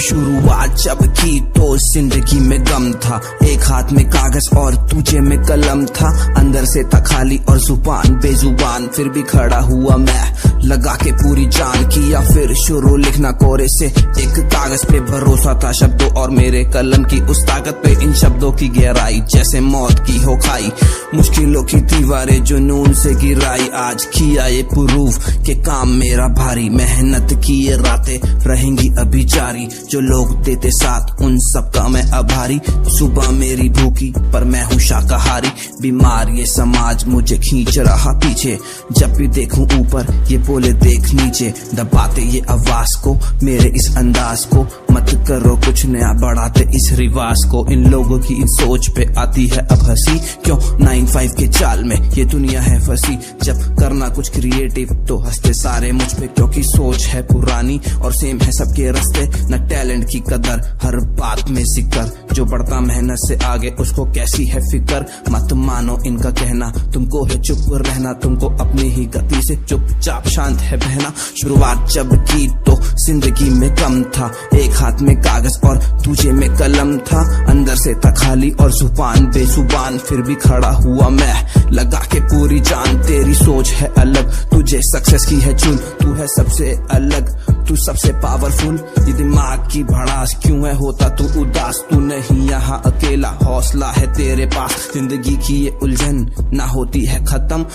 शुरुआत जब की तो जिंदगी में गम था, एक हाथ में कागज और दूजे में कलम था। अंदर से था खाली और जुबान बेजुबान, फिर भी खड़ा हुआ मैं लगा के पूरी जान। किया फिर शुरू लिखना कोरे से, एक कागज पे भरोसा था शब्दों और मेरे कलम की उस ताकत पे। इन शब्दों की गहराई जैसे मौत की हो खाई, मुश्किलों की दीवारें जुनून से गिराई। आज किया ये प्रूफ के काम मेरा भारी, मेहनत की ये रातें रहेंगी अभी जारी। जो लोग देते साथ उन सबका मैं आभारी। सुबह मेरी भूखी पर मैं हूँ शाकाहारी, बीमार ये समाज मुझे खींच रहा पीछे। जब भी देखूं ऊपर ये बोले देख नीचे, दबाते ये आवाज को मेरे इस अंदाज को। मत करो कुछ नया बढ़ाते इस रिवाज को। इन लोगों की इन सोच पे आती है अब हंसी, क्यों 9-5 के चाल में ये दुनिया है फंसी। जब करना कुछ क्रिएटिव तो हंसते सारे मुझ पे, क्योंकि सोच है पुरानी और सेम है सबके रास्ते। न टैलेंट की कदर हर बात में जिक्र, जो बढ़ता मेहनत से आगे उसको कैसी है फिक्र। मत मानो इनका कहना, तुमको है चुप रहना, तुमको अपनी ही गति से चुपचाप शांत है बहना। शुरुआत जब की तो जिंदगी में कम था, एक हाथ में कागज और दूजे में कलम था। अंदर से था खाली और जुबान बेजुबान, फिर भी खड़ा हुआ मैं लगा के पूरी जान। तेरी सोच है अलग, तुझे सक्सेस की है चुन, तू है सबसे अलग, तू सबसे पावरफुल। ये दिमाग की भड़ास क्यों है होता तू उदास, तू नहीं यहाँ अकेला, हौसला है तेरे पास। जिंदगी की ये उलझन ना होती है खत्म,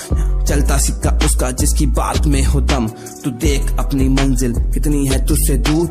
चलता सिक्का उसका जिसकी बात में हो दम। तू देख अपनी मंजिल कितनी है तुझसे दूर,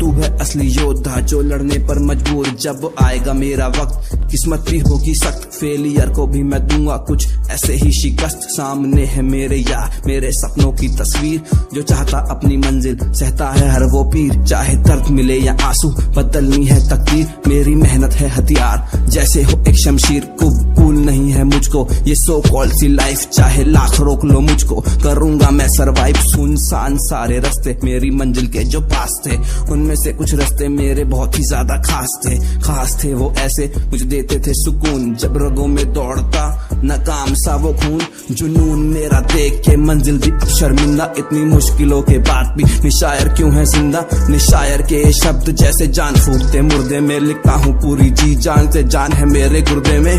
तू है असली योद्धा जो लड़ने पर मजबूर। जब आएगा मेरा वक्त किस्मत भी होगी सख्त, फेलियर को भी मैं दूंगा कुछ ऐसे ही शिकस्त। सामने है मेरे यार मेरे सपनों की तस्वीर, जो चाहता अपनी मंजिल सहता है हर वो पीर। चाहे दर्द मिले या आंसू बदलनी है तकदीर, मेरी मेहनत है हथियार जैसे हो एक शमशीर। कबूल नहीं है मुझको ये सो कॉल्ड सी लाइफ, चाहे लाख रोक लो मुझको करूंगा मैं सरवाइव। सुनसान सारे रास्ते मेरी मंजिल के जो पास थे, उनमें से कुछ रास्ते मेरे बहुत ही ज्यादा खास थे वो ऐसे मुझे देते थे सुकून। जब रगों में दौड़ता नाकाम सा वो खून, जुनून मेरा देख के मंजिल भी अब शर्मिंदा। इतनी मुश्किलों के बाद भी निशायर क्यों है जिंदा, निशायर के शब्द जैसे जान फूकते मुर्दे में। लिखता हूँ पूरी जी जान से, जान है मेरे गुर्दे में,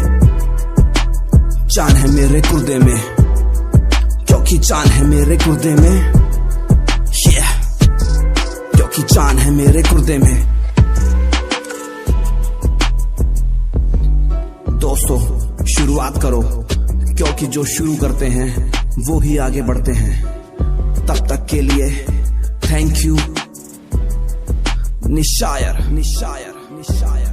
जान है मेरे गुर्दे में, क्योंकि जान है मेरे गुर्दे में, क्योंकि जान है मेरे गुर्दे में। दोस्तों शुरुआत करो, क्योंकि जो शुरू करते हैं वो ही आगे बढ़ते हैं। तब तक के लिए थैंक यू। निशायर निशायर निशायर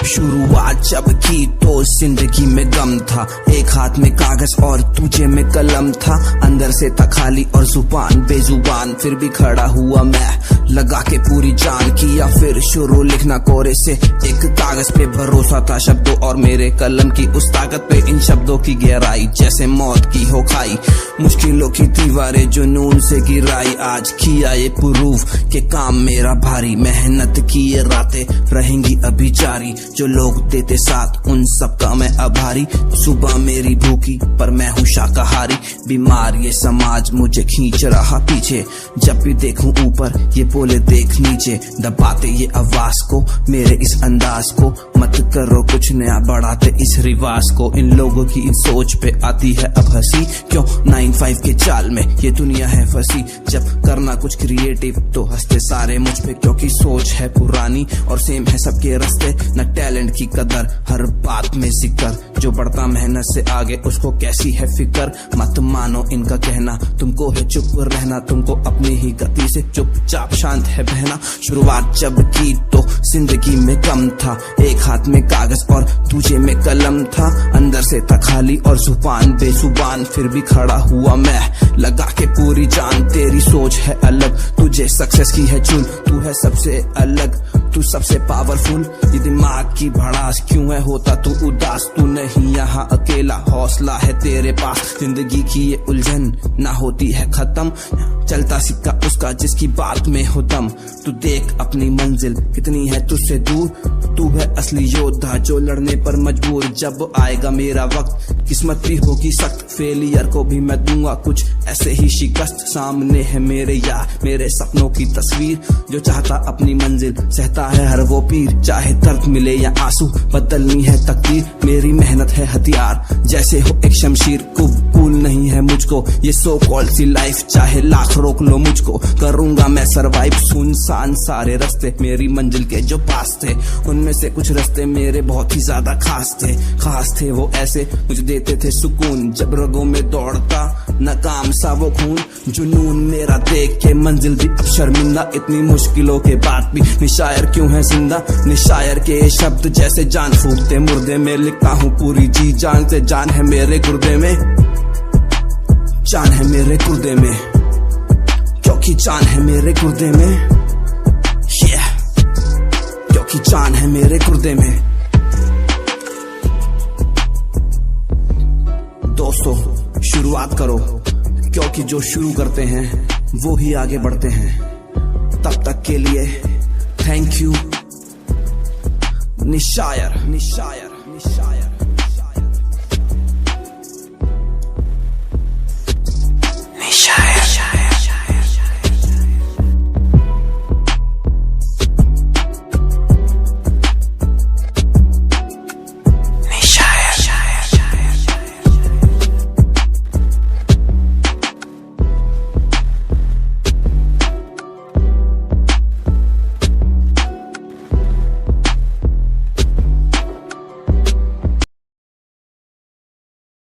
शुरुआत जब की तो जिंदगी में गम था, एक हाथ में कागज और दूजे में कलम था। अंदर से था खाली और जुबान बेजुबान, फिर भी खड़ा हुआ मैं लगा के पूरी जान। किया फिर शुरू लिखना कोरे से, एक कागज पे भरोसा था शब्दों और मेरे कलम की उस ताकत पे। इन शब्दों की गहराई जैसे मौत की हो खाई, मुश्किलों की दीवारें जुनून से गिराई। आज किया ये प्रूफ के काम मेरा भारी, मेहनत की ये रातें रहेंगी अभी जारी। जो लोग देते साथ उन सबका मैं आभारी। सुबह मेरी भूखी पर मैं हूँ शाकाहारी, बीमार ये समाज मुझे खींच रहा पीछे। जब भी देखूं ऊपर ये बोले देख नीचे, दबाते ये आवाज को मेरे इस अंदाज को। मत करो कुछ नया बढ़ाते इस रिवाज को। इन लोगों की इन सोच पे आती है अब हंसी, क्यों 9-5 के चाल में ये दुनिया है फंसी। जब करना कुछ क्रिएटिव तो हंसते सारे मुझ पे, क्योंकि सोच है पुरानी और सेम है सबके रास्ते। न टैलेंट की कदर हर बात में जिक्र, जो बढ़ता मेहनत से आगे उसको कैसी है फिक्र। मत मानो इनका कहना, तुमको है चुप रहना, तुमको अपनी ही गति से चुपचाप शांत है बहना। शुरुआत जब की तो जिंदगी में कम था, एक हाथ में कागज और दूजे में कलम था। अंदर से था खाली और जुबान बेजुबान, फिर भी खड़ा हुआ मैं लगा के पूरी जान। तेरी सोच है अलग, तुझे सक्सेस की है चुन, तू है सबसे अलग, तू सबसे पावरफुल। ये दिमाग की भड़ास क्यों है होता तू उदास, तू नहीं यहाँ अकेला, हौसला है तेरे पास। जिंदगी की ये उलझन ना होती है खत्म, चलता सिक्का उसका जिसकी बात में हो दम। तू देख अपनी मंजिल कितनी है तुझसे दूर, तू है असली योद्धा जो लड़ने पर मजबूर। जब आएगा मेरा वक्त किस्मत भी होगी सख्त, फेलियर को भी मैं दूंगा कुछ ऐसे ही शिकस्त। सामने है मेरे यार मेरे सपनों की तस्वीर, जो चाहता अपनी मंजिल सहता है हर वो पीर। चाहे दर्द मिले या आंसू बदलनी है तकदीर, मेरी मेहनत है हथियार जैसे हो एक शमशीर। कबूल नहीं है मुझको ये सो कॉल्ड सी लाइफ, चाहे लाख रोक लो मुझको करूंगा मैं सरवाइव। सुनसान सारे रास्ते मेरी मंजिल के जो पास थे, उनमें से कुछ रास्ते मेरे बहुत ही ज्यादा खास थे वो ऐसे मुझे देते थे सुकून। जब रगों में दौड़ता नाकाम सा वो खून, जुनून मेरा देख के मंजिल भी अब शर्मिंदा। इतनी मुश्किलों के बाद भी निशायर क्यों है जिंदा, निशायर के शब्द जैसे जान फूकते मुर्दे में। लिखता हूँ पूरी जी जान से, जान है मेरे गुर्दे में, जान है मेरे गुर्दे में, क्योंकि जान है मेरे गुर्दे में, क्योंकि जान है मेरे गुर्दे में। दोस्तों शुरुआत करो, क्योंकि जो शुरू करते हैं वो ही आगे बढ़ते हैं। तब तक के लिए थैंक यू निशायर।